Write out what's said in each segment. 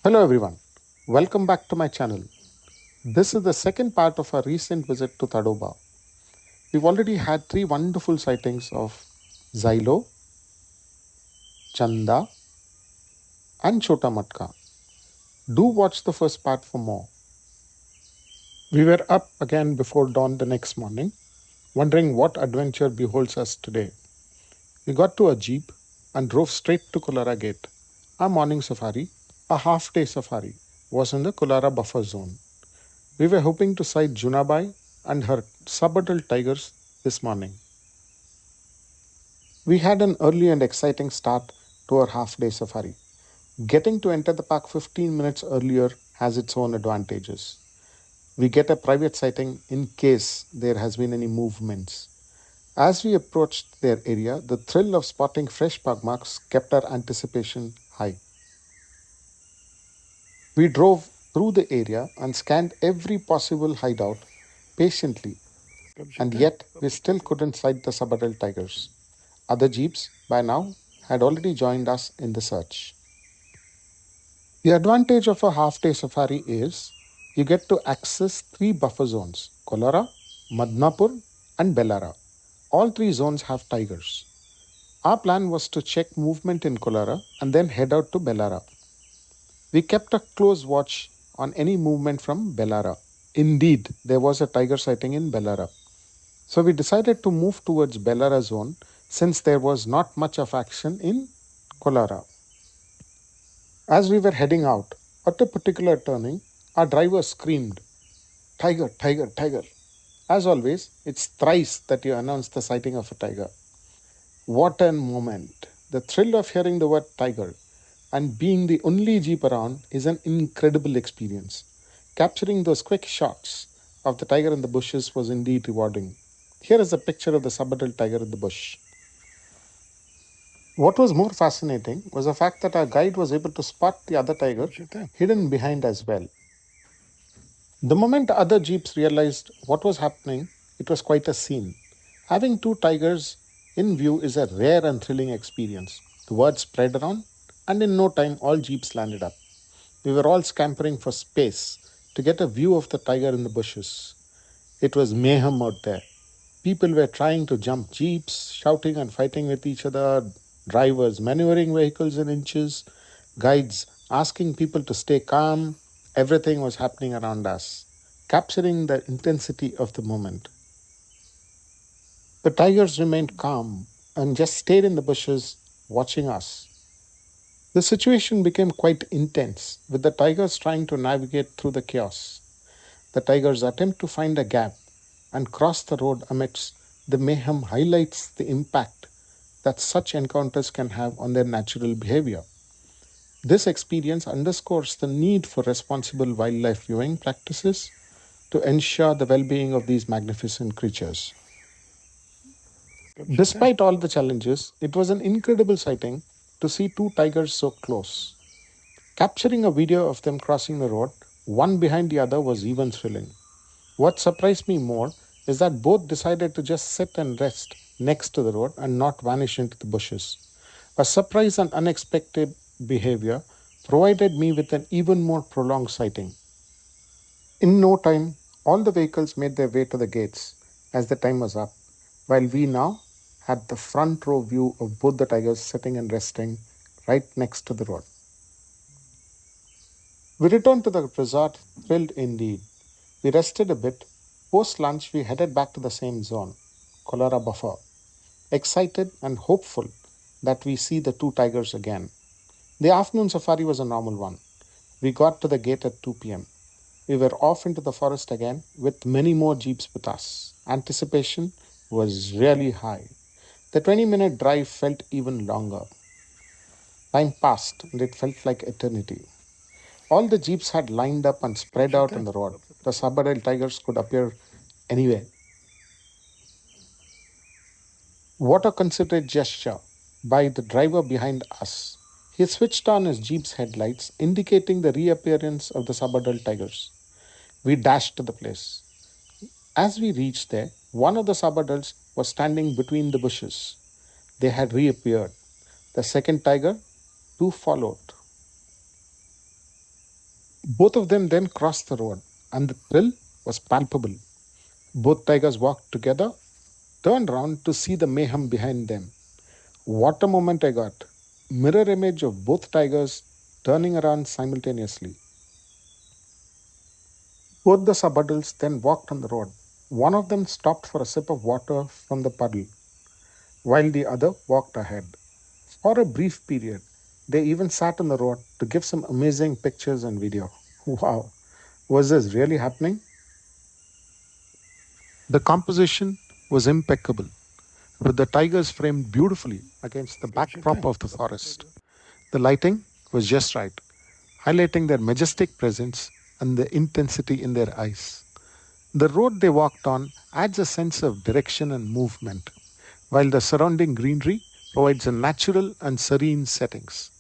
Hello everyone, welcome back to my channel. This is the second part of our recent visit to Tadoba. We've already had three wonderful sightings of Xylo, Chanda, and Chota Matka. Do watch the first part for more. We were up again before dawn the next morning, wondering what adventure beholds us today. We got to a jeep and drove straight to Kolara Gate. Our morning safari, a half-day safari, was in the Kolara buffer zone. We were hoping to sight Junabai and her sub-adult tigers this morning. We had an early and exciting start to our half-day safari. Getting to enter the park 15 minutes earlier has its own advantages. We get a private sighting in case there has been any movements. As we approached their area, the thrill of spotting fresh pug marks kept our anticipation high. We drove through the area and scanned every possible hideout patiently, and yet we still couldn't sight the sub-adult tigers. Other jeeps, by now, had already joined us in the search. The advantage of a half-day safari is you get to access three buffer zones, Kolara, Madnapur, and Bellara. All three zones have tigers. Our plan was to check movement in Kolara and then head out to Bellara. We kept a close watch on any movement from Bellara. Indeed, there was a tiger sighting in Bellara. So we decided to move towards Bellara zone since there was not much of action in Kolara. As we were heading out, at a particular turning, our driver screamed, "Tiger, tiger, tiger." As always, it's thrice that you announce the sighting of a tiger. What a moment! The thrill of hearing the word tiger and being the only jeep around is an incredible experience. Capturing those quick shots of the tiger in the bushes was indeed rewarding. Here is a picture of the sub-adult tiger in the bush. What was more fascinating was the fact that our guide was able to spot the other tiger hidden behind as well. The moment other jeeps realized what was happening, it was quite a scene. Having two tigers in view is a rare and thrilling experience. The word spread around, and in no time, all jeeps landed up. We were all scampering for space to get a view of the tiger in the bushes. It was mayhem out there. People were trying to jump jeeps, shouting and fighting with each other, drivers maneuvering vehicles in inches, guides asking people to stay calm. Everything was happening around us, capturing the intensity of the moment. The tigers remained calm and just stayed in the bushes watching us. The situation became quite intense, with the tigers trying to navigate through the chaos. The tigers' attempt to find a gap and cross the road amidst the mayhem highlights the impact that such encounters can have on their natural behavior. This experience underscores the need for responsible wildlife viewing practices to ensure the well being of these magnificent creatures. Despite all the challenges, it was an incredible sighting to see two tigers so close. Capturing a video of them crossing the road, one behind the other, was even thrilling. What surprised me more is that both decided to just sit and rest next to the road and not vanish into the bushes. A surprise and unexpected behavior provided me with an even more prolonged sighting. In no time, all the vehicles made their way to the gates as the time was up, while we now had the front row view of both the tigers sitting and resting right next to the road. We returned to the resort thrilled indeed. We rested a bit. Post lunch, we headed back to the same zone, Kolara Buffer, excited and hopeful that we see the two tigers again. The afternoon safari was a normal one. We got to the gate at 2 p.m. We were off into the forest again with many more jeeps with us. Anticipation was really high. The 20-minute drive felt even longer. Time passed and it felt like eternity. All the jeeps had lined up and spread out on the road. The sub-adult tigers could appear anywhere. What a considerate gesture by the driver behind us. He switched on his jeep's headlights, indicating the reappearance of the sub-adult tigers. We dashed to the place. As we reached there, one of the sub-adults was standing between the bushes. They had reappeared. The second tiger, too, followed. Both of them then crossed the road, and the thrill was palpable. Both tigers walked together, turned round to see the mayhem behind them. What a moment I got! Mirror image of both tigers turning around simultaneously. Both the subadults then walked on the road. One of them stopped for a sip of water from the puddle, while the other walked ahead. For a brief period, they even sat on the road to give some amazing pictures and video. Wow, was this really happening? The composition was impeccable, with the tigers framed beautifully against the backdrop of the forest. The lighting was just right, highlighting their majestic presence and the intensity in their eyes. The road they walked on adds a sense of direction and movement, while the surrounding greenery provides a natural and serene settings.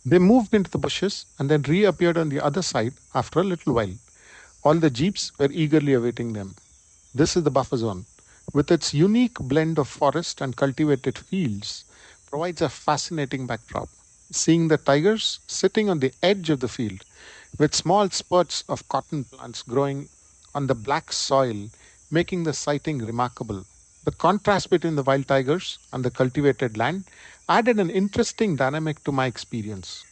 They moved into the bushes and then reappeared on the other side after a little while. All the jeeps were eagerly awaiting them. This is the buffer zone. With its unique blend of forest and cultivated fields, provides a fascinating backdrop. Seeing the tigers sitting on the edge of the field with small spurts of cotton plants growing on the black soil, making the sighting remarkable. The contrast between the wild tigers and the cultivated land added an interesting dynamic to my experience.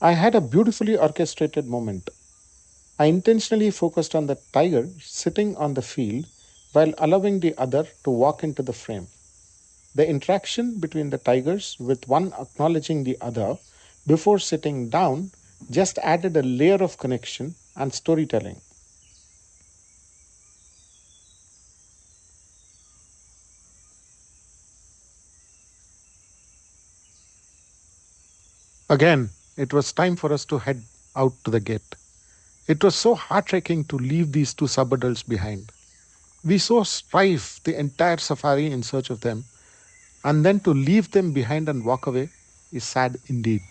I had a beautifully orchestrated moment. I intentionally focused on the tiger sitting on the field while allowing the other to walk into the frame. The interaction between the tigers, with one acknowledging the other before sitting down, just added a layer of connection and storytelling. Again, it was time for us to head out to the gate. It was so heartbreaking to leave these two subadults behind. We so strive the entire safari in search of them, and then to leave them behind and walk away is sad indeed.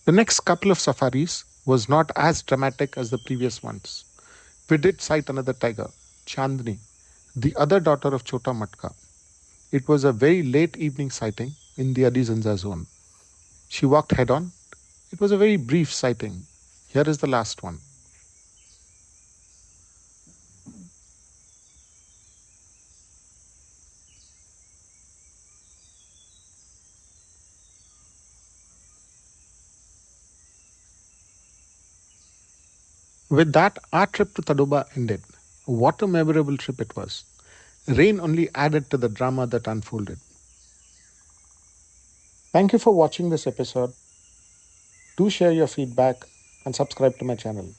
The next couple of safaris was not as dramatic as the previous ones. We did sight another tiger, Chandni, the other daughter of Chota Matka. It was a very late evening sighting in the Adizanza zone. She walked head on. It was a very brief sighting. Here is the last one. With that, our trip to Tadoba ended. What a memorable trip it was. Rain only added to the drama that unfolded. Thank you for watching this episode. Do share your feedback and subscribe to my channel.